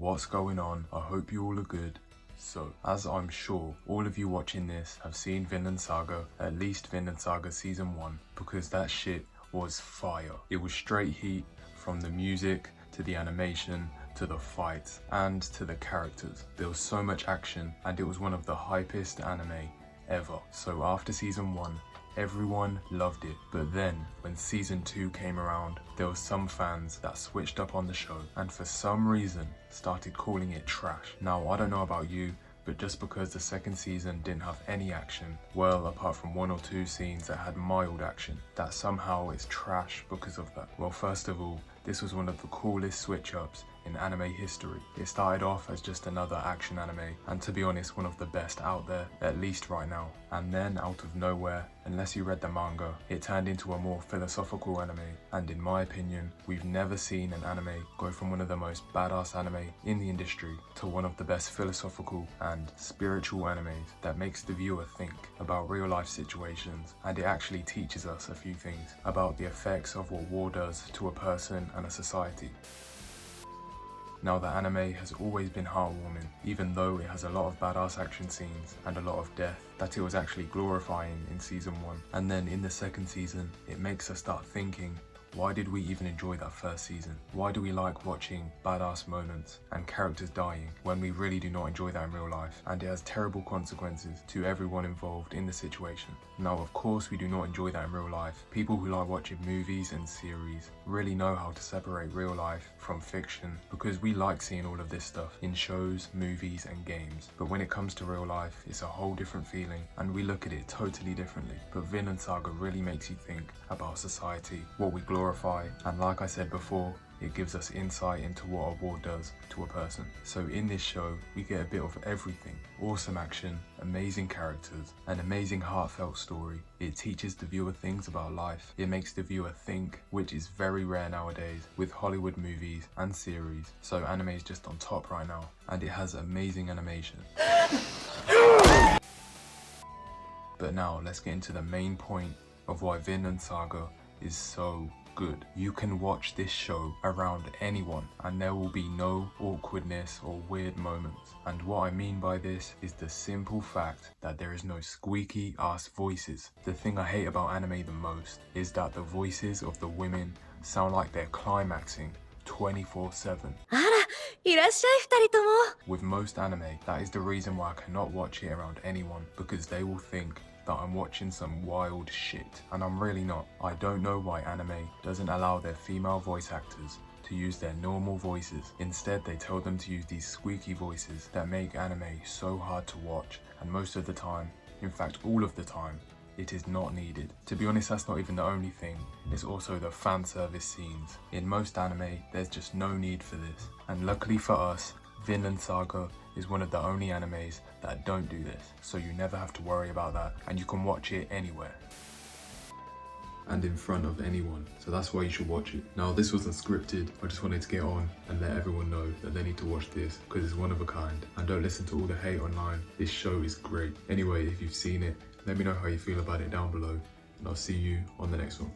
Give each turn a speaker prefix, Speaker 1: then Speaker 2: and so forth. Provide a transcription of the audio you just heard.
Speaker 1: what's going on? I hope you all are good. So, as I'm sure all of you watching this have seen Vinland Saga, at least Vinland Saga Season 1, because that shit was fire. It was straight heat, from the music, to the animation, to the fights, and to the characters. There was so much action, and it was one of the hypest anime ever. So after Season 1, everyone loved it, but then when Season 2 came around, there were some fans that switched up on the show and for some reason started calling it trash. Now I don't know about you, but just because the second season didn't have any action, well, apart from 1 or 2 scenes that had mild action, that somehow is trash because of that. Well, first of all, this was one of the coolest switch ups in anime history. It started off as just another action anime, and to be honest, one of the best out there, at least right now. And then out of nowhere, unless you read the manga, it turned into a more philosophical anime. And in my opinion, we've never seen an anime go from one of the most badass anime in the industry to one of the best philosophical and spiritual animes that makes the viewer think about real life situations, and it actually teaches us a few things about the effects of what war does to a person and a society. Now, the anime has always been heartwarming, even though it has a lot of badass action scenes and a lot of death that it was actually glorifying in Season 1. And then in the second season, it makes us start thinking, why did we even enjoy that first season? Why do we like watching badass moments and characters dying when we really do not enjoy that in real life? And it has terrible consequences to everyone involved in the situation. Now, of course, we do not enjoy that in real life. People who like watching movies and series really know how to separate real life from fiction, because we like seeing all of this stuff in shows, movies and games. But when it comes to real life, it's a whole different feeling and we look at it totally differently. But Vinland Saga really makes you think about society, what we glorify, and like I said before, it gives us insight into what a war does to a person. So in this show, we get a bit of everything. Awesome action, amazing characters, an amazing heartfelt story. It teaches the viewer things about life. It makes the viewer think, which is very rare nowadays with Hollywood movies and series. So anime is just on top right now, and it has amazing animation. But now let's get into the main point of why Vinland Saga is so good. You can watch this show around anyone and there will be no awkwardness or weird moments. And what I mean by this is the simple fact that there is no squeaky ass voices. The thing I hate about anime the most is that the voices of the women sound like they're climaxing 24/7. With most anime, that is the reason why I cannot watch it around anyone, because they will think that I'm watching some wild shit, and I'm really not. I don't know why anime doesn't allow their female voice actors to use their normal voices. Instead, they tell them to use these squeaky voices that make anime so hard to watch, and most of the time, in fact all of the time, it is not needed. To be honest, that's not even the only thing. It's also the fan service scenes. In most anime, there's just no need for this. And luckily for us, Vinland Saga is one of the only animes that don't do this. So you never have to worry about that, and you can watch it anywhere and in front of anyone. So that's why you should watch it. Now, this wasn't scripted. I just wanted to get on and let everyone know that they need to watch this because it's one of a kind. And don't listen to all the hate online. This show is great. Anyway, if you've seen it, let me know how you feel about it down below, and I'll see you on the next one.